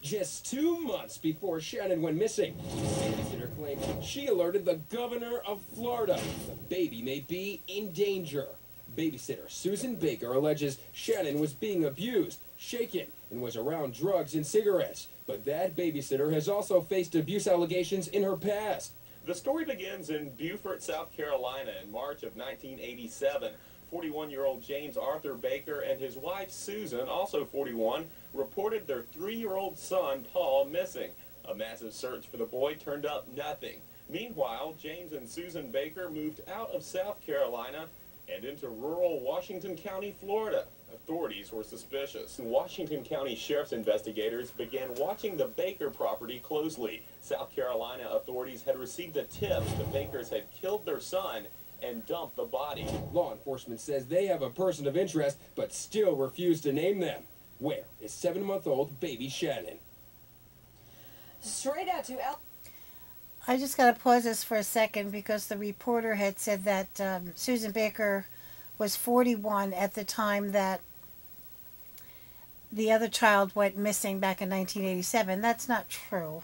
Just 2 months before Shannon went missing, the babysitter claimed she alerted the governor of Florida. The baby may be in danger. Babysitter Susan Baker alleges Shannon was being abused, shaken, and was around drugs and cigarettes. But that babysitter has also faced abuse allegations in her past. The story begins in Beaufort, South Carolina in March of 1987. 41-year-old James Arthur Baker and his wife Susan, also 41, reported their 3-year-old son Paul missing. A massive search for the boy turned up nothing. Meanwhile, James and Susan Baker moved out of South Carolina and into rural Washington County, Florida. Authorities were suspicious. Washington County Sheriff's investigators began watching the Baker property closely. South Carolina authorities had received a tip the Bakers had killed their son and dumped the body. Law enforcement says they have a person of interest, but still refuse to name them. Where is 7-month-old baby Shannon? Straight out to I just got to pause this for a second because the reporter had said that Susan Baker was 41 at the time that the other child went missing back in 1987. That's not true.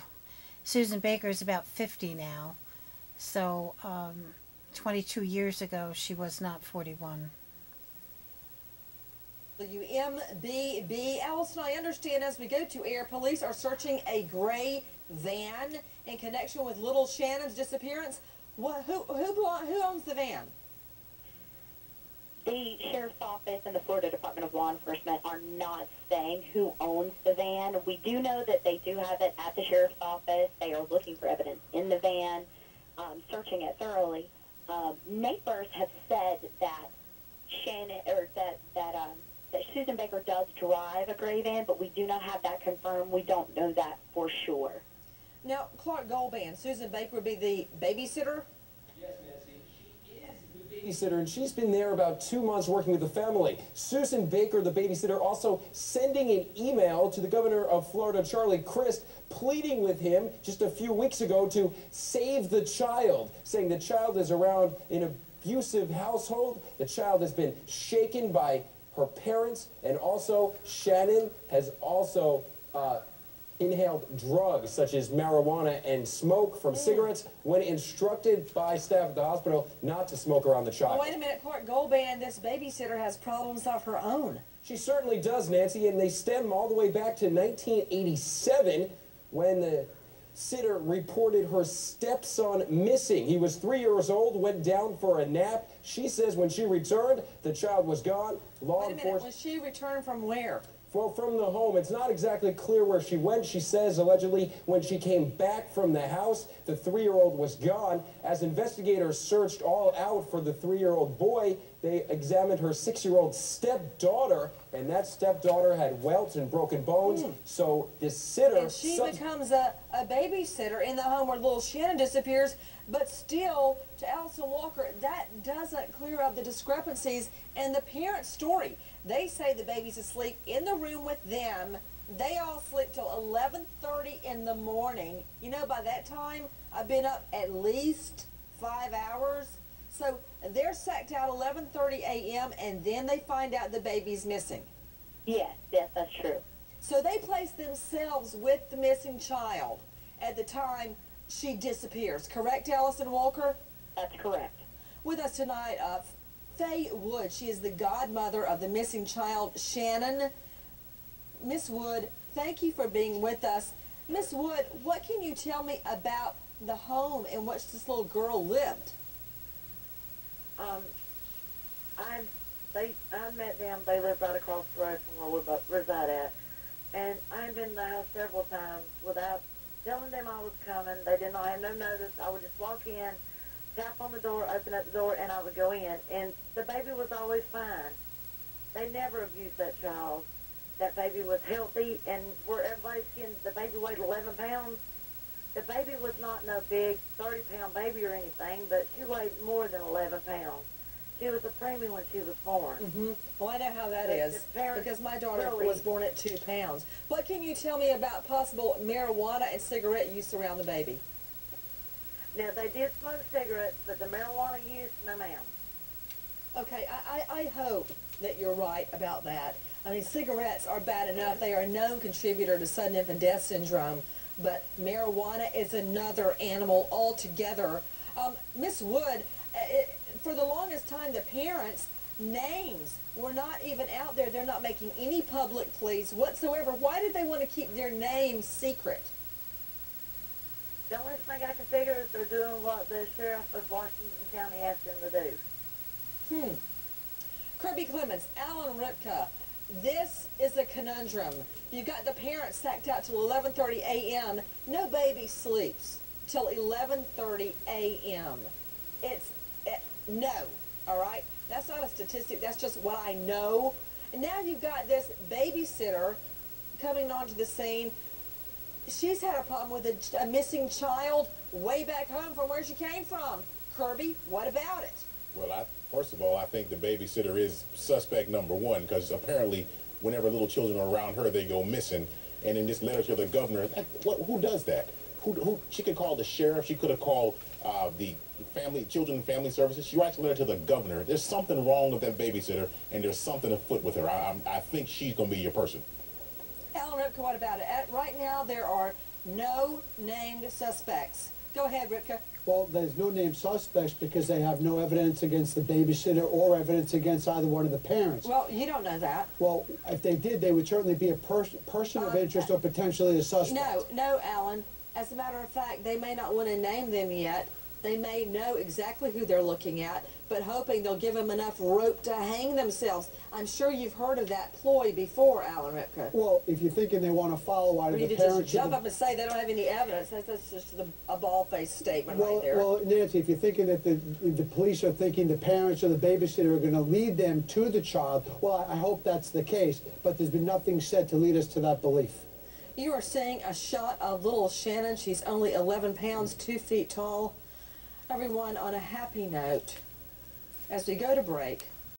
Susan Baker is about 50 now. So 22 years ago, she was not 41. WMBB. Allison, I understand as we go to air, police are searching a gray van in connection with little Shannon's disappearance. Who owns the van? The Sheriff's Office and the Florida Department of Law Enforcement are not saying who owns the van. We do know that they do have it at the Sheriff's Office. They are looking for evidence in the van, searching it thoroughly. Neighbors have said that that Susan Baker does drive a gray van, but we do not have that confirmed. We don't know that for sure. Now, Clark Goldband, Susan Baker would be the babysitter? Yes, Nancy. She is the babysitter, and she's been there about 2 months working with the family. Susan Baker, the babysitter, also sending an email to the governor of Florida, Charlie Crist, pleading with him just a few weeks ago to save the child, saying the child is around an abusive household. The child has been shaken by her parents, and also Shannon has also inhaled drugs such as marijuana and smoke from cigarettes when instructed by staff at the hospital not to smoke around the child. Oh, wait a minute, Clark Goldband, this babysitter has problems of her own. She certainly does, Nancy, and they stem all the way back to 1987 when the sitter reported her stepson missing. He was 3 years old, went down for a nap. She says when she returned, the child was gone. Wait a minute, was she returned from where? Well, from the home. It's not exactly clear where she went. She says, allegedly, when she came back from the house, the 3-year-old was gone. As investigators searched all out for the 3-year-old boy, they examined her 6-year-old stepdaughter, and that stepdaughter had welts and broken bones. So this sitter... And she becomes a babysitter in the home where little Shannon disappears, but still, to Allison Walker, that doesn't clear up the discrepancies in the parent's story. They say the baby's asleep in the room with them. They all sleep till 11:30 in the morning. You know, by that time, I've been up at least 5 hours. So they're sacked out 11:30 a.m. and then they find out the baby's missing. Yes, that's true. So they place themselves with the missing child at the time she disappears. Correct, Allison Walker? That's correct. With us tonight, Faye Wood. She is the godmother of the missing child, Shannon. Miss Wood, thank you for being with us. Miss Wood, what can you tell me about the home in which this little girl lived? I met them. They lived right across the road from where we reside at. And I've been in the house several times without telling them I was coming. They did not have no notice. I would just walk in, tap on the door, open up the door, and I would go in. And the baby was always fine. They never abused that child. That baby was healthy, and where everybody's skin, the baby weighed 11 pounds. The baby was not no big 30-pound baby or anything, but she weighed more than 11 pounds. She was a preemie when she was born. Well, I know how that is because my daughter was born at 2 pounds. What can you tell me about possible marijuana and cigarette use around the baby? Now, they did smoke cigarettes, but the marijuana use, no ma'am. Okay, I hope that you're right about that. I mean, cigarettes are bad enough. They are a known contributor to sudden infant death syndrome, but marijuana is another animal altogether. Miss Wood, for the longest time, the parents' names were not even out there. They're not making any public pleas whatsoever. Why did they want to keep their names secret? The only thing I can figure is they're doing what the sheriff of Washington County asked them to do. Kirby Clements, Alan Ripka, this is a conundrum. You got the parents sacked out till 11:30 a.m. No baby sleeps till 11:30 a.m. No, all right? That's not a statistic. That's just what I know. And now you've got this babysitter coming onto the scene. She's had a problem with a missing child way back home from where she came from. Kirby, what about it? Well, first of all, I think the babysitter is suspect number one, because apparently whenever little children are around her, they go missing. And in this letter to the governor, who does that? She could call the sheriff. She could have called the children and family services. She writes a letter to the governor. There's something wrong with that babysitter, and there's something afoot with her. I think she's going to be your person. Alan Ripka, what about it? Right now, there are no named suspects. Go ahead, Ripka. Well, there's no named suspects because they have no evidence against the babysitter or evidence against either one of the parents. Well, you don't know that. Well, if they did, they would certainly be a person of interest or potentially a suspect. No, Alan. As a matter of fact, they may not want to name them yet. They may know exactly who they're looking at, but hoping they'll give them enough rope to hang themselves. I'm sure you've heard of that ploy before, Alan Ripka. Well, if you're thinking they want to follow either You the just parents... jump up and say they don't have any evidence. That's just a bald-faced statement right there. Well, Nancy, if you're thinking that the police are thinking the parents or the babysitter are going to lead them to the child, well, I hope that's the case, but there's been nothing said to lead us to that belief. You are seeing a shot of little Shannon. She's only 11 pounds, 2 feet tall. Everyone, on a happy note, as we go to break,